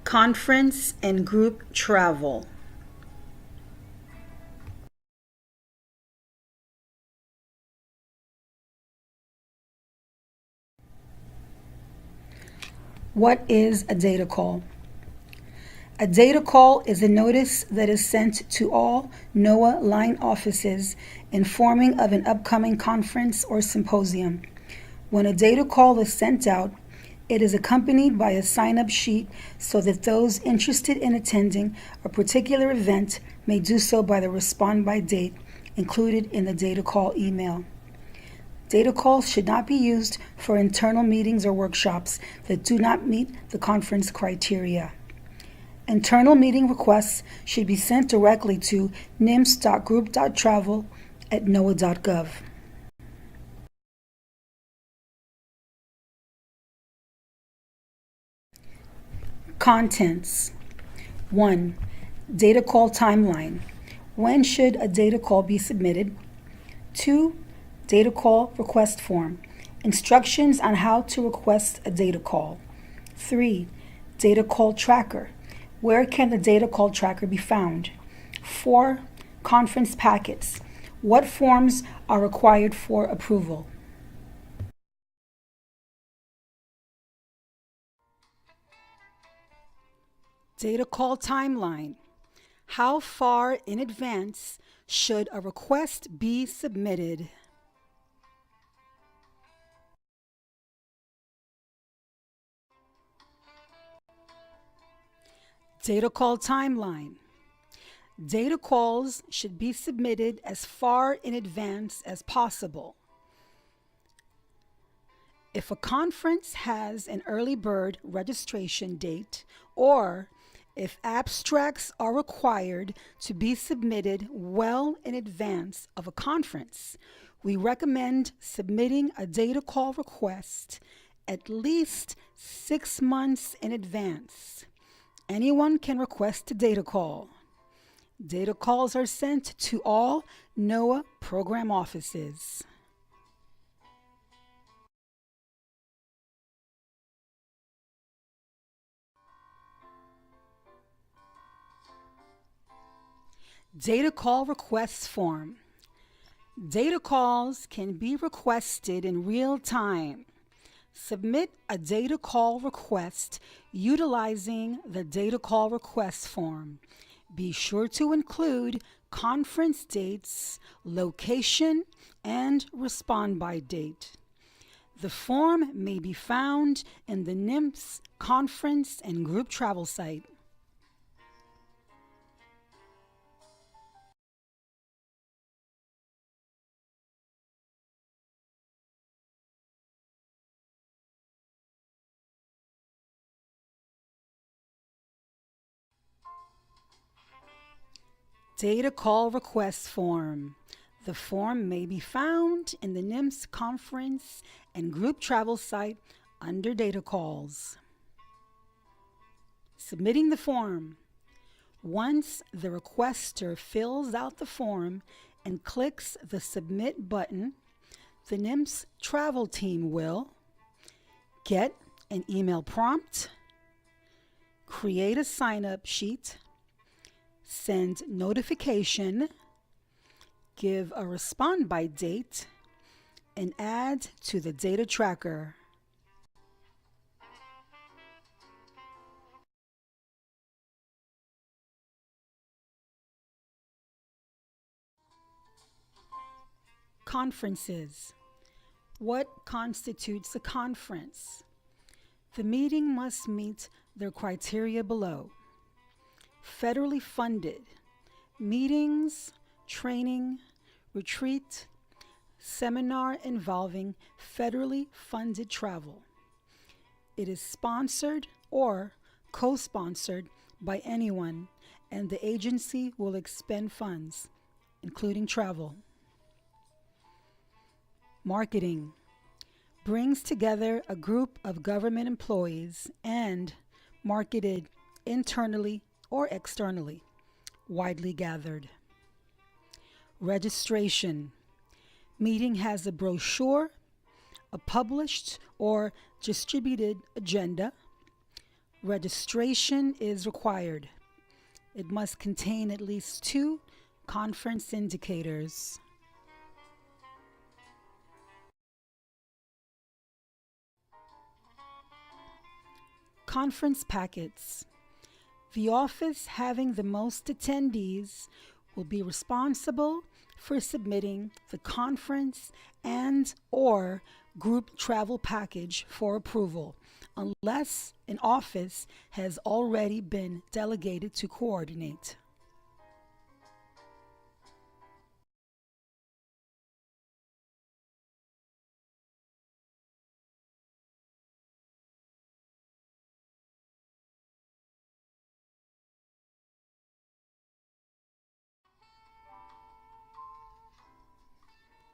Conference and group travel. What is a data call? A data call is a notice that is sent to all NOAA line offices informing of an upcoming conference or symposium. When a data call is sent out, it is accompanied by a sign-up sheet so that those interested in attending a particular event may do so by the respond by date included in the data call email. Data calls should not be used for internal meetings or workshops that do not meet the conference criteria. Internal meeting requests should be sent directly to nims.group.travel@noaa.gov. Contents. 1. Data call timeline. When should a data call be submitted? 2. Data call request form. Instructions on how to request a data call. 3. Data call tracker. Where can the data call tracker be found? 4. Conference packets. What forms are required for approval? Data call timeline. How far in advance should a request be submitted? Data call timeline. Data calls should be submitted as far in advance as possible. If a conference has an early bird registration date, or if abstracts are required to be submitted well in advance of a conference, we recommend submitting a data call request at least 6 months in advance. Anyone can request a data call. Data calls are sent to all NOAA program offices. Data call request form. Data calls can be requested in real time. Submit a data call request utilizing the data call request form. Be sure to include conference dates, location, and respond by date. The form may be found in the NIMS conference and group travel site. Data call request form. The form may be found in the NIMS conference and group travel site under data calls. Submitting the form. Once the requester fills out the form and clicks the submit button, the NIMS travel team will get an email prompt, create a sign-up sheet, send notification, give a respond by date, and add to the data tracker. Conferences. What constitutes a conference? The meeting must meet the criteria below. Federally funded meetings, training, retreat, seminar involving federally funded travel. It is sponsored or co-sponsored by anyone, and the agency will expend funds, including travel. Marketing brings together a group of government employees and marketed internally or externally, widely gathered. Registration. Meeting has a brochure, a published or distributed agenda, Registration is required. It must contain at least 2 conference indicators. Conference packets. The office having the most attendees will be responsible for submitting the conference and/or group travel package for approval, unless an office has already been delegated to coordinate.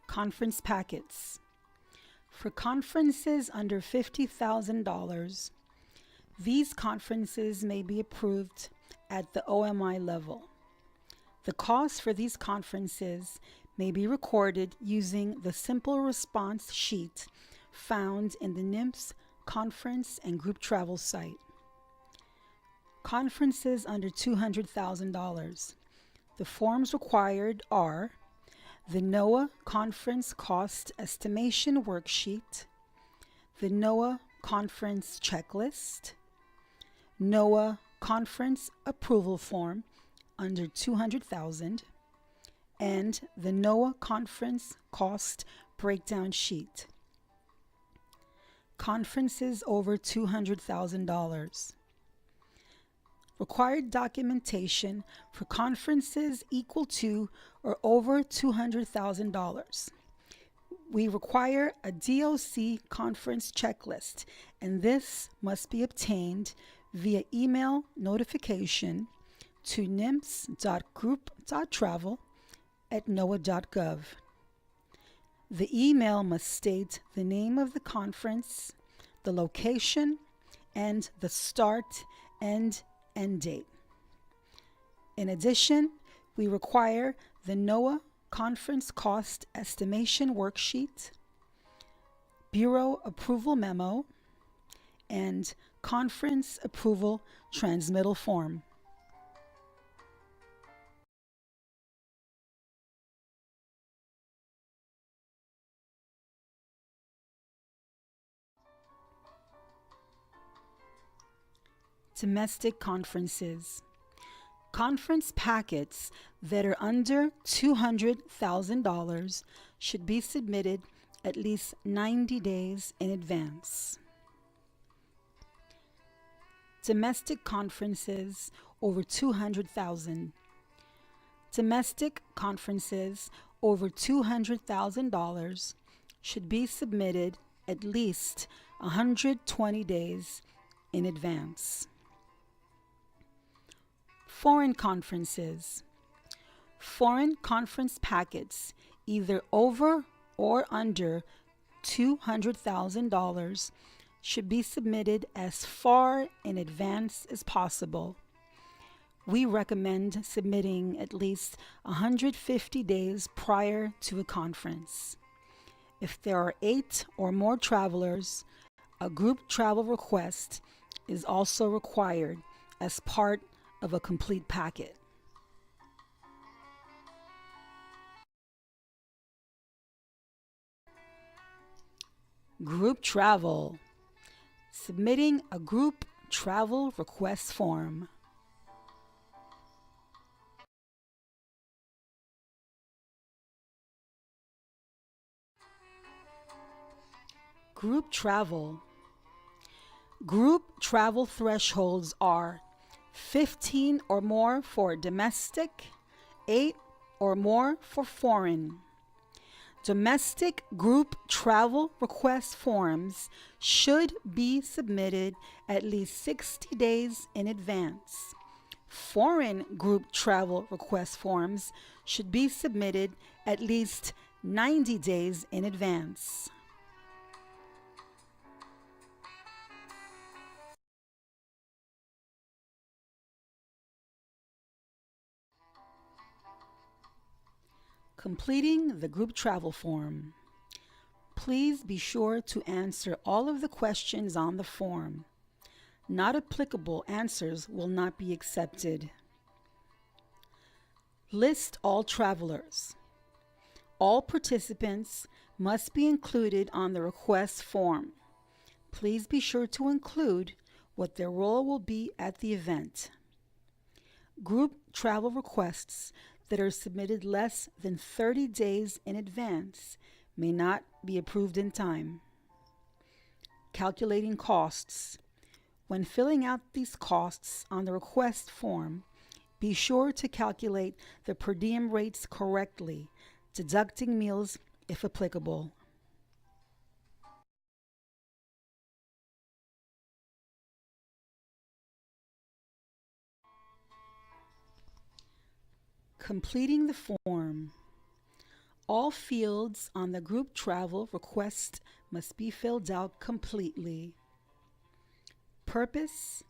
Conference packets. For conferences under $50,000, these conferences may be approved at the OMI level. The cost for these conferences may be recorded using the simple response sheet found in the NIMS conference and group travel site. Conferences under $200,000. The forms required are the NOAA Conference Cost Estimation Worksheet, the NOAA Conference Checklist, NOAA Conference Approval Form under $200,000, and the NOAA Conference Cost Breakdown Sheet. Conferences over $200,000. Required documentation for conferences equal to or over $200,000. We require a DOC conference checklist, and this must be obtained via email notification to nims.group.travel@noaa.gov. The email must state the name of the conference, the location, and the start and end date. In addition, we require the NOAA Conference Cost Estimation Worksheet, Bureau Approval Memo, and Conference Approval Transmittal Form. Domestic conferences. Conference packets that are under $200,000 should be submitted at least 90 days in advance. Domestic conferences over $200,000. Domestic conferences over $200,000 should be submitted at least 120 days in advance. Foreign conferences. Foreign conference packets either over or under $200,000 should be submitted as far in advance as possible. We recommend submitting at least 150 days prior to a conference. If there are 8 or more travelers, a group travel request is also required as part of a complete packet. Group travel. Submitting a group travel request form. Group travel. Group travel thresholds are 15 or more for domestic, 8 or more for foreign. Domestic group travel request forms should be submitted at least 60 days in advance. Foreign group travel request forms should be submitted at least 90 days in advance. Completing the group travel form. Please be sure to answer all of the questions on the form. Not applicable answers will not be accepted. List all travelers. All participants must be included on the request form. Please be sure to include what their role will be at the event. Group travel requests that are submitted less than 30 days in advance may not be approved in time. Calculating costs. When filling out these costs on the request form, be sure to calculate the per diem rates correctly, deducting meals if applicable. Completing the form. All fields on the group travel request must be filled out completely. Purpose.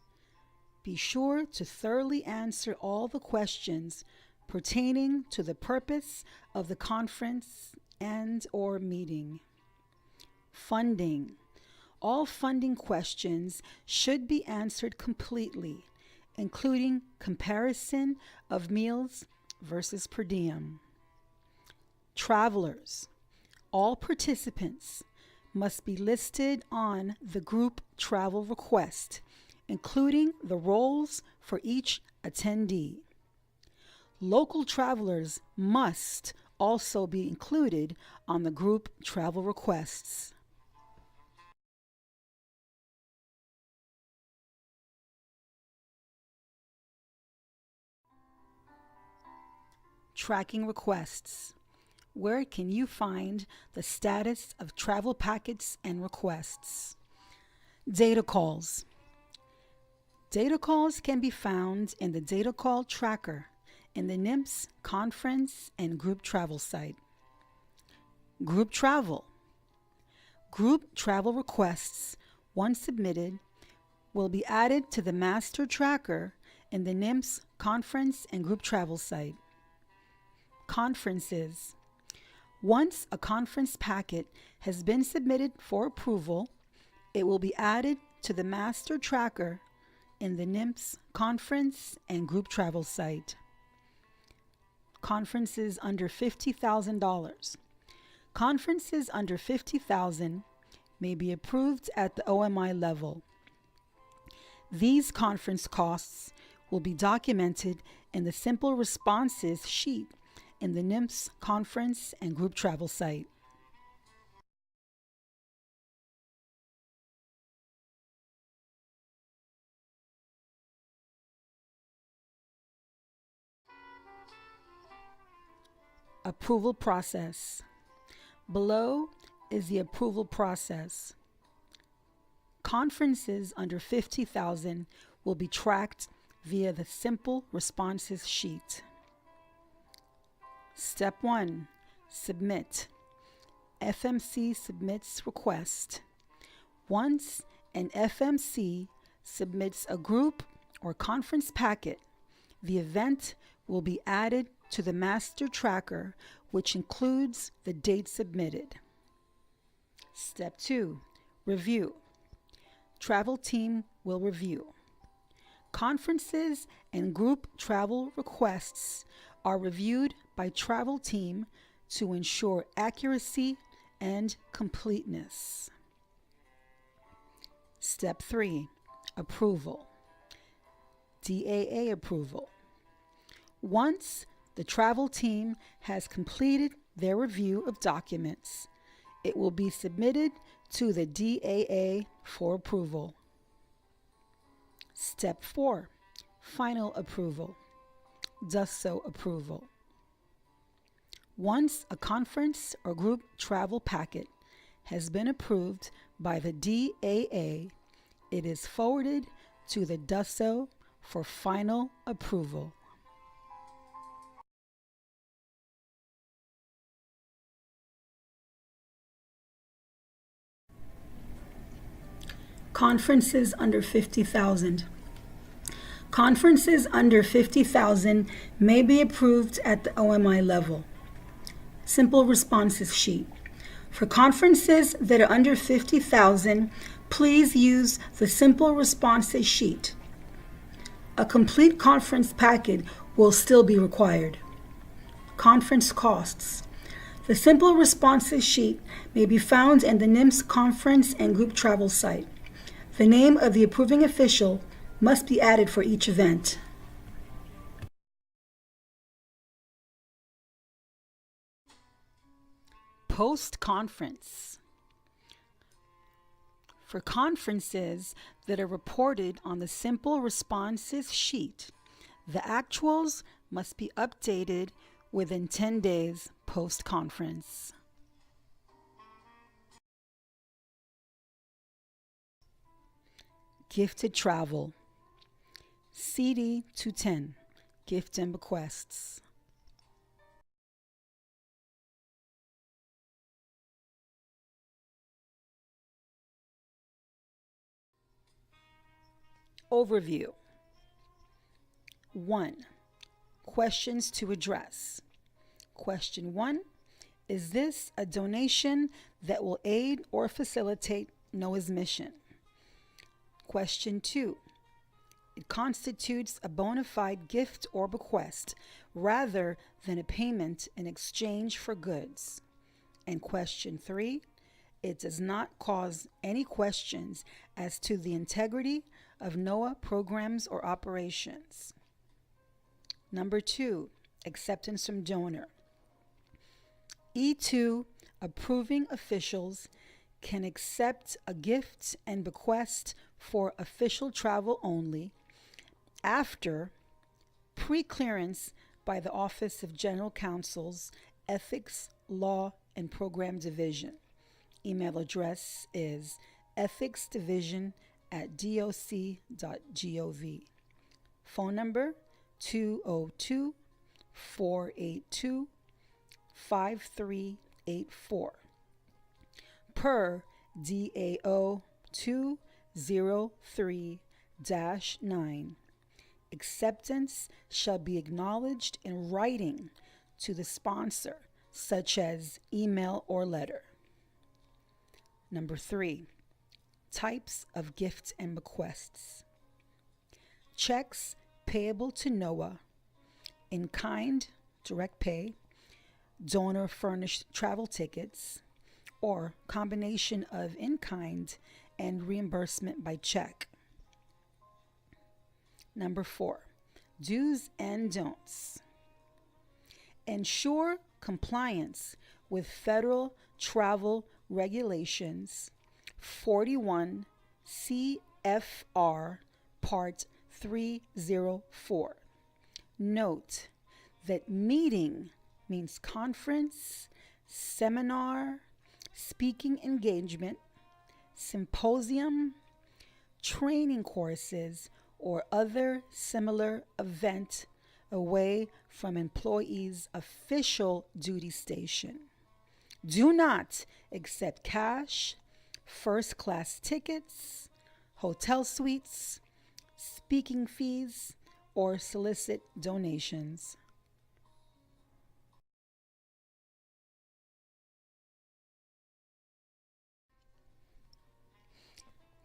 Be sure to thoroughly answer all the questions pertaining to the purpose of the conference and/or meeting. Funding. All funding questions should be answered completely, including comparison of meals versus per diem. Travelers. All participants must be listed on the group travel request, including the roles for each attendee. Local travelers must also be included on the group travel requests. Tracking requests. Where can you find the status of travel packets and requests? Data calls. Data calls can be found in the data call tracker in the NIMS conference and group travel site. Group travel. Group travel requests, once submitted, will be added to the master tracker in the NIMS conference and group travel site. Conferences. Once a conference packet has been submitted for approval, it will be added to the master tracker in the NIMS conference and group travel site. Conferences under $50,000. Conferences under $50,000 may be approved at the OMI level. These conference costs will be documented in the simple responses sheet in the NIMS conference and group travel site. Approval process. Below is the approval process. Conferences under $50,000 will be tracked via the simple responses sheet. Step 1. Submit. FMC submits request. Once an FMC submits a group or conference packet, the event will be added to the master tracker, which includes the date submitted. Step 2. Review. Travel team will review. Conferences and group travel requests are reviewed by travel team to ensure accuracy and completeness. Step 3. Approval. DAA approval. Once the travel team has completed their review of documents, it will be submitted to the DAA for approval. Step 4. Final approval. DUSO approval. Once a conference or group travel packet has been approved by the DAA, it is forwarded to the DUSO for final approval. Conferences under $50,000. Conferences under $50,000 may be approved at the OMI level. Simple responses sheet. For conferences that are under $50,000, Please use the simple responses sheet. A complete conference packet will still be required. Conference costs. The simple responses sheet may be found in the NIMS conference and group travel site. The name of the approving official must be added for each event. Post-conference. For conferences that are reported on the simple responses sheet, the actuals must be updated within 10 days post-conference. Gifted travel. CD 210, gift and bequests. Overview. 1. Questions to address. Question 1. Is this a donation that will aid or facilitate NOAA's mission? Question 2. It constitutes a bona fide gift or bequest rather than a payment in exchange for goods. And question 3. It does not cause any questions as to the integrity of NOAA programs or operations. Number 2, acceptance from donor. E2 approving officials can accept a gift and bequest for official travel only after pre-clearance by the Office of General Counsel's Ethics, Law, and Program Division. Email address is ethicsdivision@doc.gov. Phone number 202-482-5384 per DAO 203-9. Acceptance shall be acknowledged in writing to the sponsor, such as email or letter. Number 3, types of gifts and bequests. Checks payable to NOAA, in kind, direct pay, donor furnished travel tickets, or combination of in kind and reimbursement by check. Number 4, do's and don'ts. Ensure compliance with federal travel regulations 41 CFR Part 304. Note that meeting means conference, seminar, speaking engagement, symposium, training courses, or other similar event away from employees' official duty station. Do not accept cash, first-class tickets, hotel suites, speaking fees, or solicit donations.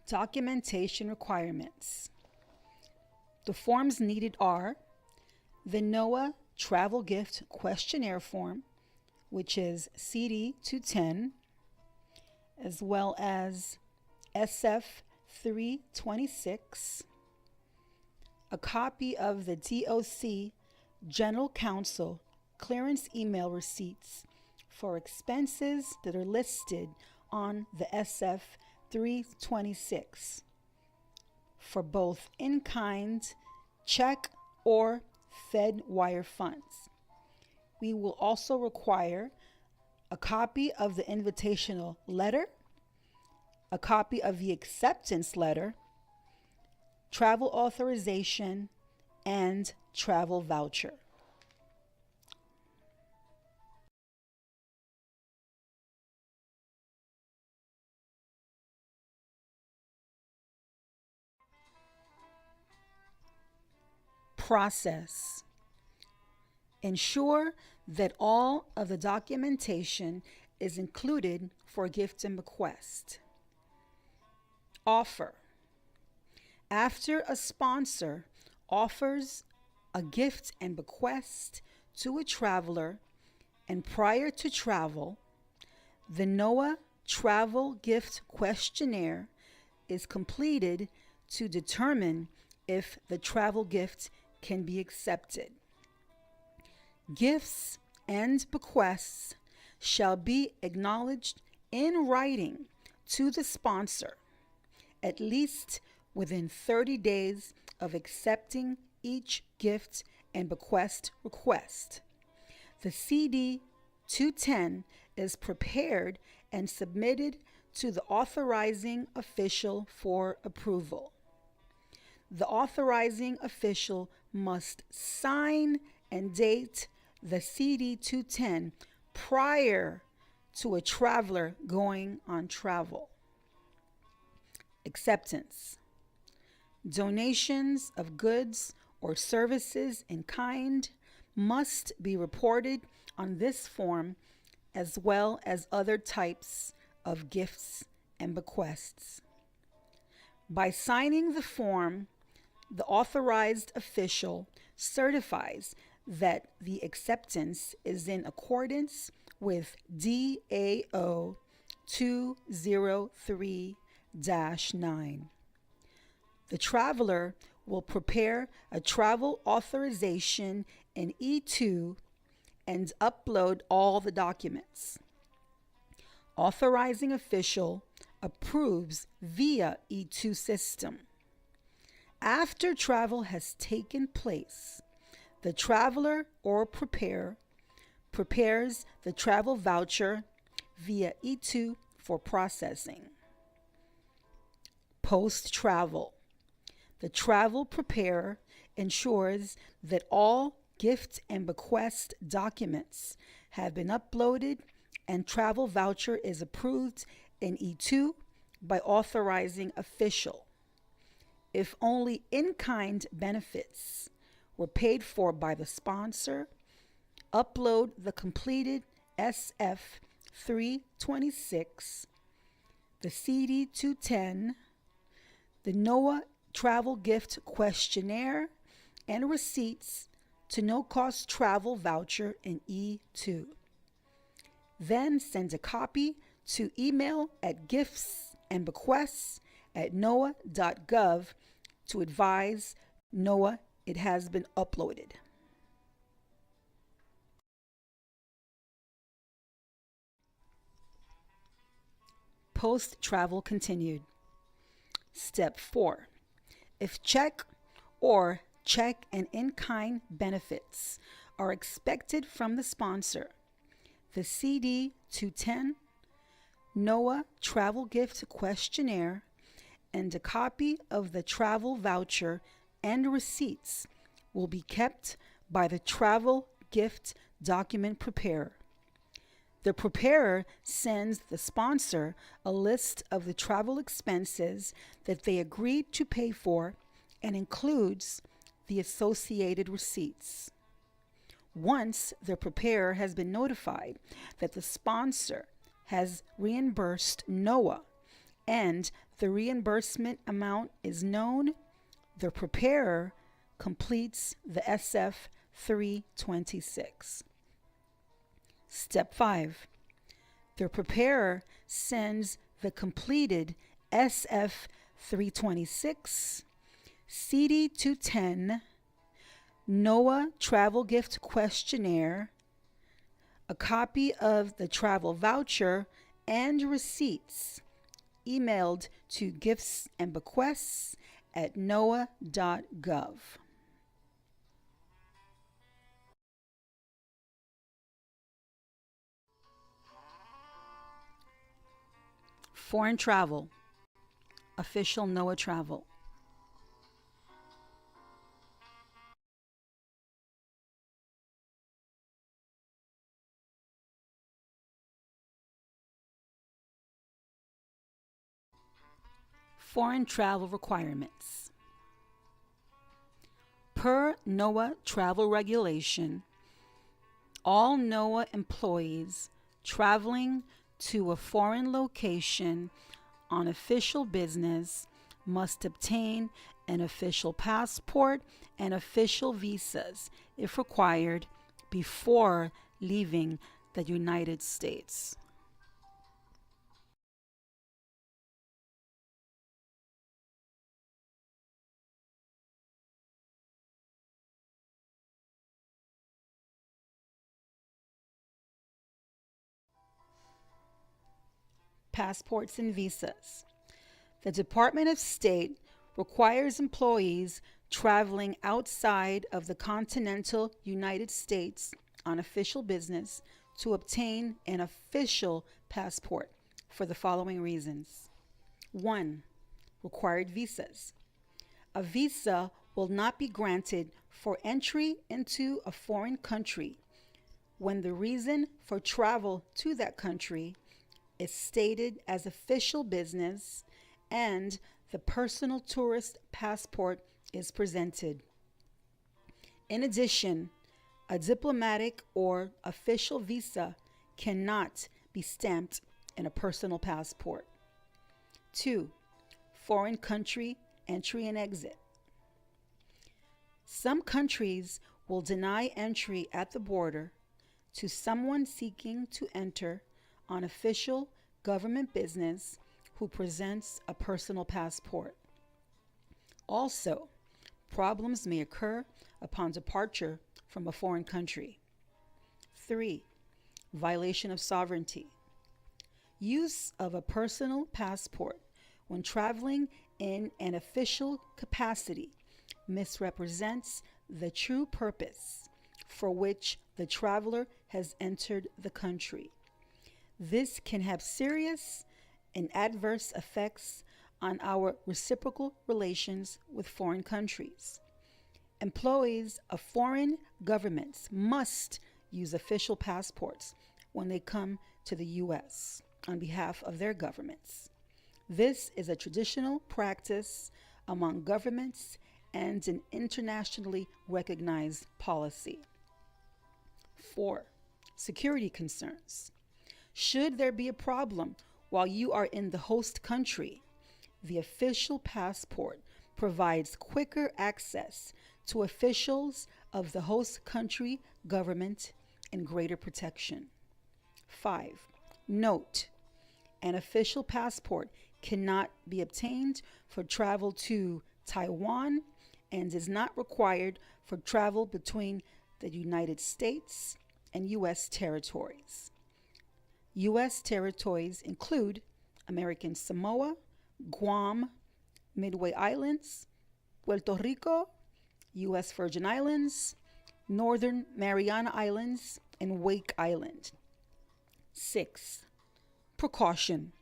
Documentation requirements. The forms needed are the NOAA Travel Gift Questionnaire Form, which is CD 210, as well as SF 326, a copy of the DOC General Counsel clearance email receipts for expenses that are listed on the SF 326 for both in-kind, check, or Fed wire funds. We will also require a copy of the invitational letter, a copy of the acceptance letter, travel authorization, and travel voucher. Process. Ensure that all of the documentation is included for gift and bequest. Offer. After a sponsor offers a gift and bequest to a traveler and prior to travel, the NOAA Travel Gift Questionnaire is completed to determine if the travel gift can be accepted. Gifts and bequests shall be acknowledged in writing to the sponsor at least within 30 days of accepting each gift and bequest request. The CD 210 is prepared and submitted to the authorizing official for approval. The authorizing official must sign and date the CD 210 prior to a traveler going on travel. Acceptance. Donations of goods or services in kind must be reported on this form, as well as other types of gifts and bequests. By signing the form, the authorized official certifies that the acceptance is in accordance with DAO 203-9. The traveler will prepare a travel authorization in E2 and upload all the documents. Authorizing official approves via E2 system. After travel has taken place, the traveler or preparer prepares the travel voucher via E2 for processing. Post-travel. The travel preparer ensures that all gift and bequest documents have been uploaded and travel voucher is approved in E2 by authorizing official. If only in-kind benefits were paid for by the sponsor, upload the completed SF 326, the CD 210, the NOAA Travel Gift Questionnaire, and receipts to no-cost travel voucher in E2. Then send a copy to email at giftsandbequests@noaa.gov to advise NOAA it has been uploaded. Post-travel continued. Step 4. If check or check and in-kind benefits are expected from the sponsor, the CD 210, NOAA Travel Gift Questionnaire, and a copy of the travel voucher and receipts will be kept by the travel gift document preparer. The preparer sends the sponsor a list of the travel expenses that they agreed to pay for and includes the associated receipts. Once the preparer has been notified that the sponsor has reimbursed NOAA and the reimbursement amount is known, the preparer completes the SF 326. Step 5. The preparer sends the completed SF 326, CD 210, NOAA Travel Gift Questionnaire, a copy of the travel voucher, and receipts emailed to giftsandbequests@noaa.gov. Foreign travel. Official NOAA travel. Foreign travel requirements. Per NOAA travel regulation, all NOAA employees traveling to a foreign location on official business must obtain an official passport and official visas, if required, before leaving the United States. Passports and visas. The Department of State requires employees traveling outside of the continental United States on official business to obtain an official passport for the following reasons. 1. Required visas. A visa will not be granted for entry into a foreign country when the reason for travel to that country is stated as official business and the personal tourist passport is presented. In addition, a diplomatic or official visa cannot be stamped in a personal passport. 2. Foreign country entry and exit. Some countries will deny entry at the border to someone seeking to enter on official government business who presents a personal passport. Also, problems may occur upon departure from a foreign country. 3. Violation of sovereignty. Use of a personal passport when traveling in an official capacity misrepresents the true purpose for which the traveler has entered the country. This can have serious and adverse effects on our reciprocal relations with foreign countries. Employees of foreign governments must use official passports when they come to the U.S. on behalf of their governments. This is a traditional practice among governments and an internationally recognized policy. 4. Security concerns. Should there be a problem while you are in the host country, the official passport provides quicker access to officials of the host country government and greater protection. 5. Note: an official passport cannot be obtained for travel to Taiwan and is not required for travel between the United States and U.S. territories. U.S. territories include American Samoa, Guam, Midway Islands, Puerto Rico, U.S. Virgin Islands, Northern Mariana Islands, and Wake Island. 6. Precaution.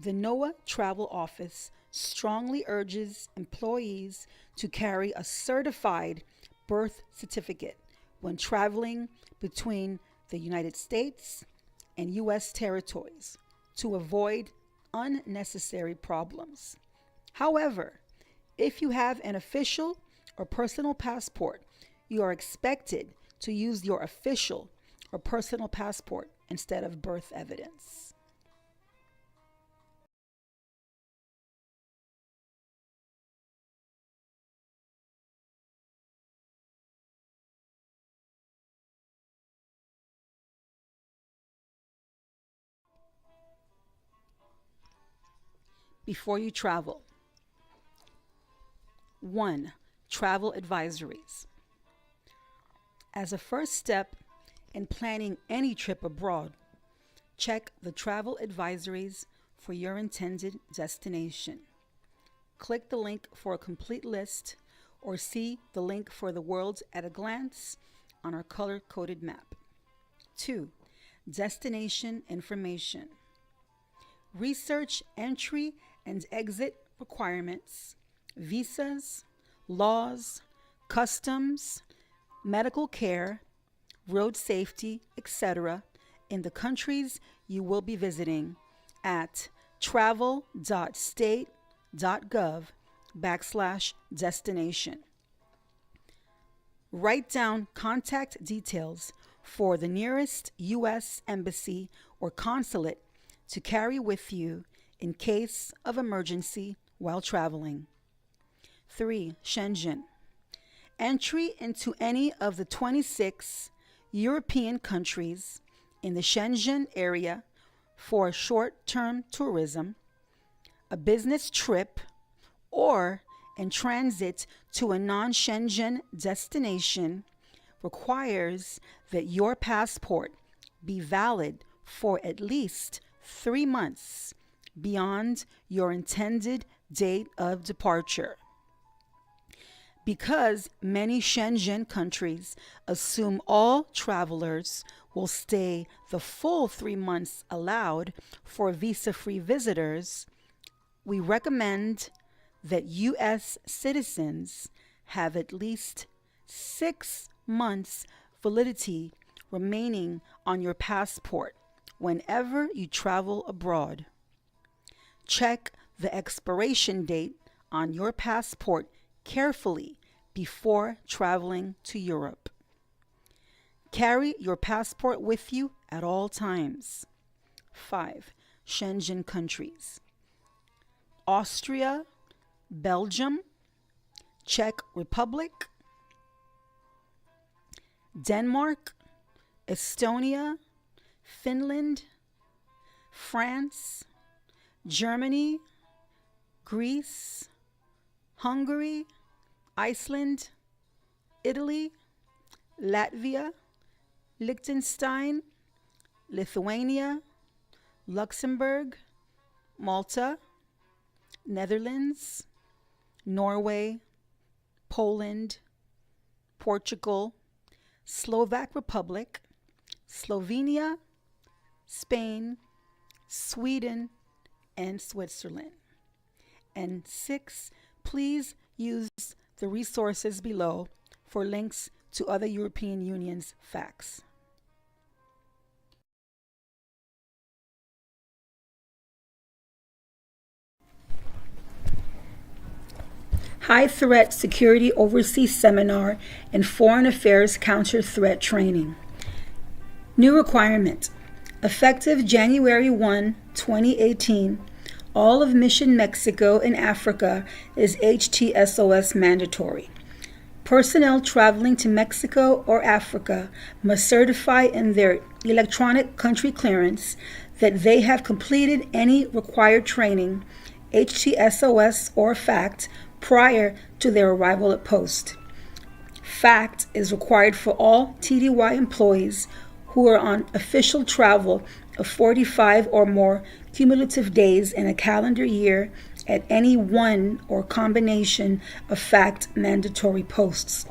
The NOAA Travel Office strongly urges employees to carry a certified birth certificate when traveling between the United States and U.S. territories to avoid unnecessary problems. However, if you have an official or personal passport, you are expected to use your official or personal passport instead of birth evidence. Before you travel. 1. Travel advisories. As a first step in planning any trip abroad, check the travel advisories for your intended destination. Click the link for a complete list or see the link for the world at a glance on our color-coded map. 2. Destination information. Research entry and exit requirements, visas, laws, customs, medical care, road safety, etc. in the countries you will be visiting at travel.state.gov/destination. Write down contact details for the nearest U.S. Embassy or consulate to carry with you in case of emergency while traveling. 3. Shenzhen. Entry into any of the 26 European countries in the Shenzhen area for short-term tourism, a business trip, or in transit to a non-Shenzhen destination requires that your passport be valid for at least 3 months beyond your intended date of departure. Because many Shenzhen countries assume all travelers will stay the full 3 months allowed for visa-free visitors, we recommend that U.S. citizens have at least 6 months validity remaining on your passport whenever you travel abroad. Check the expiration date on your passport carefully before traveling to Europe. Carry your passport with you at all times. 5. Shenzhen countries: Austria, Belgium, Czech Republic, Denmark, Estonia, Finland, France, Germany, Greece, Hungary, Iceland, Italy, Latvia, Liechtenstein, Lithuania, Luxembourg, Malta, Netherlands, Norway, Poland, Portugal, Slovak Republic, Slovenia, Spain, Sweden, and Switzerland. And 6, please use the resources below for links to other European Union's facts. High Threat Security Overseas Seminar and Foreign Affairs Counter Threat Training. New requirement. Effective January 1, 2018, all of Mission Mexico and Africa is HTSOS mandatory. Personnel traveling to Mexico or Africa must certify in their electronic country clearance that they have completed any required training, HTSOS or FACT, prior to their arrival at post. FACT is required for all TDY employees who are on official travel of 45 or more cumulative days in a calendar year at any one or combination of FACT mandatory posts.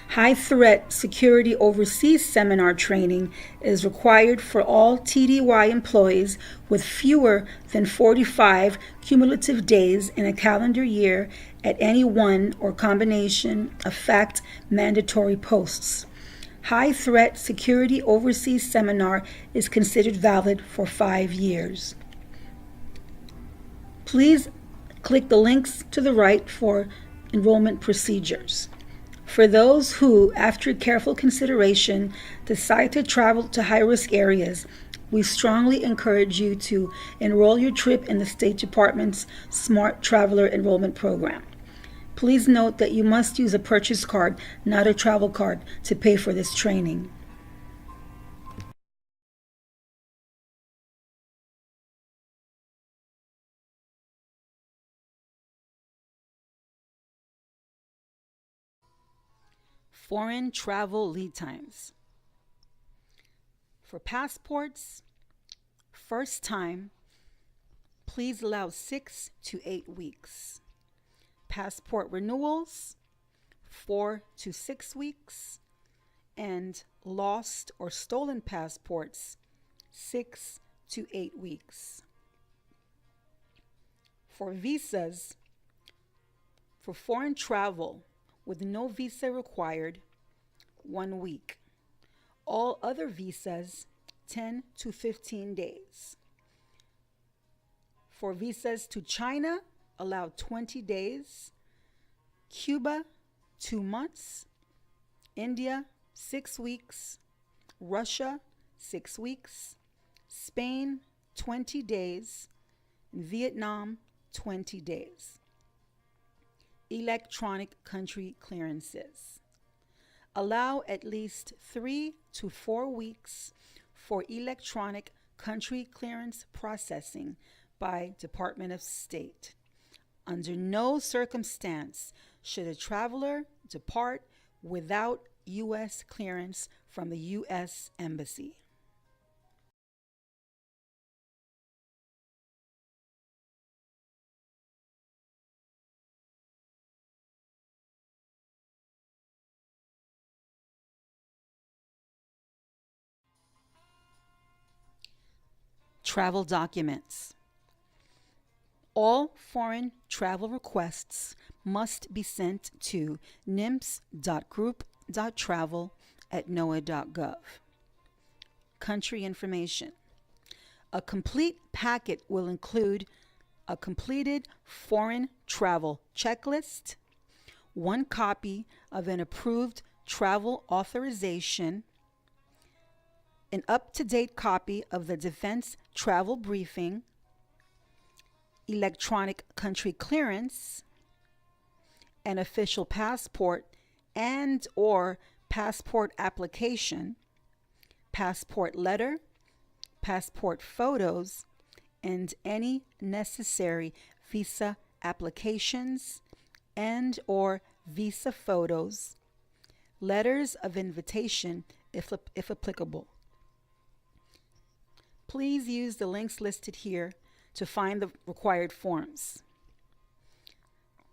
High Threat Security Overseas Seminar training is required for all TDY employees with fewer than 45 cumulative days in a calendar year at any one or combination of FACT mandatory posts. High Threat Security Overseas Seminar is considered valid for 5 years. Please click the links to the right for enrollment procedures. For those who, after careful consideration, decide to travel to high-risk areas, we strongly encourage you to enroll your trip in the State Department's Smart Traveler Enrollment Program. Please note that you must use a purchase card, not a travel card, to pay for this training. Foreign travel lead times. For passports, first time, please allow 6 to 8 weeks. Passport renewals, 4 to 6 weeks. And lost or stolen passports, 6 to 8 weeks. For visas, for foreign travel with no visa required, 1 week. All other visas, 10 to 15 days. For visas to China, allow 20 days. Cuba, 2 months. India, 6 weeks. Russia, 6 weeks. Spain, 20 days. In Vietnam, 20 days. Electronic country clearances. Allow at least 3 to 4 weeks for electronic country clearance processing by Department of State. Under no circumstance should a traveler depart without U.S. clearance from the U.S. Embassy. Travel documents. All foreign travel requests must be sent to nimps.group.travel@noaa.gov. Country information. A complete packet will include a completed foreign travel checklist, one copy of an approved travel authorization, an up-to-date copy of the Defense Travel Briefing, electronic country clearance, an official passport and or passport application, passport letter, passport photos, and any necessary visa applications and or visa photos, letters of invitation if applicable. Please use the links listed here to find the required forms.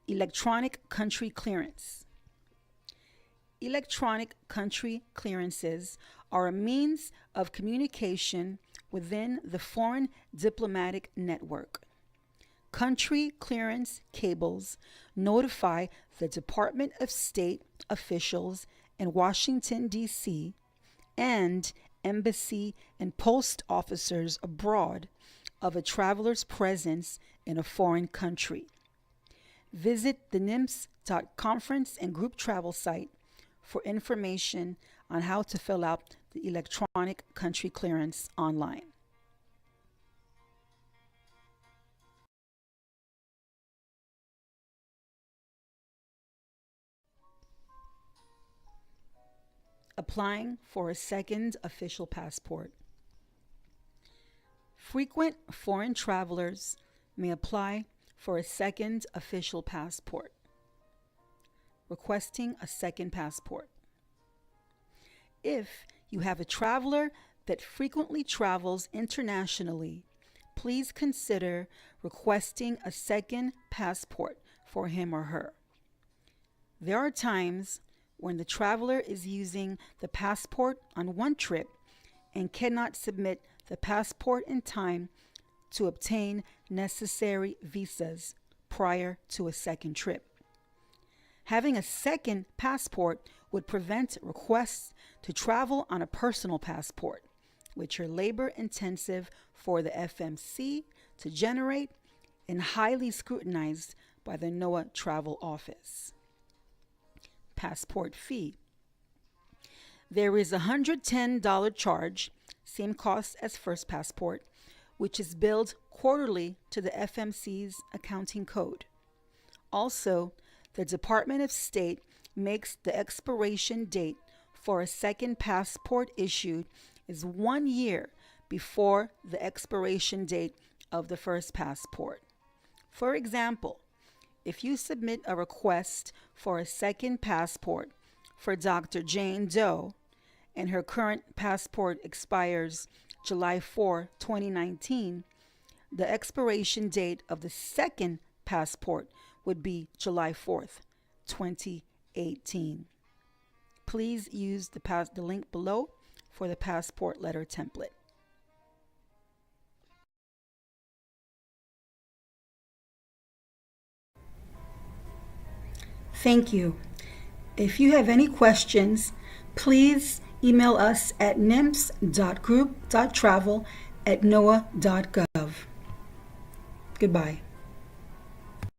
Electronic country clearance. Electronic country clearances are a means of communication within the foreign diplomatic network. Country clearance cables notify the Department of State officials in Washington, D.C., and embassy and post officers abroad of a traveler's presence in a foreign country. Visit the NIMS.conference and group travel site for information on how to fill out the electronic country clearance online. Applying for a second official passport. Frequent foreign travelers may apply for a second official passport. Requesting a second passport. If you have a traveler that frequently travels internationally, please consider requesting a second passport for him or her. There are times when the traveler is using the passport on one trip and cannot submit the passport in time to obtain necessary visas prior to a second trip. Having a second passport would prevent requests to travel on a personal passport, which are labor intensive for the FMC to generate and highly scrutinized by the NOAA Travel Office. Passport fee. There is a $110 charge, same cost as first passport, which is billed quarterly to the FMC's accounting code. Also, the Department of State makes the expiration date for a second passport issued is 1 year before the expiration date of the first passport. For example, if you submit a request for a second passport for Dr. Jane Doe and her current passport expires July 4, 2019, the expiration date of the second passport would be July 4th, 2018. Please use the link below for the passport letter template. Thank you. If you have any questions, please email us at nimps.group.travel@noaa.gov. Goodbye.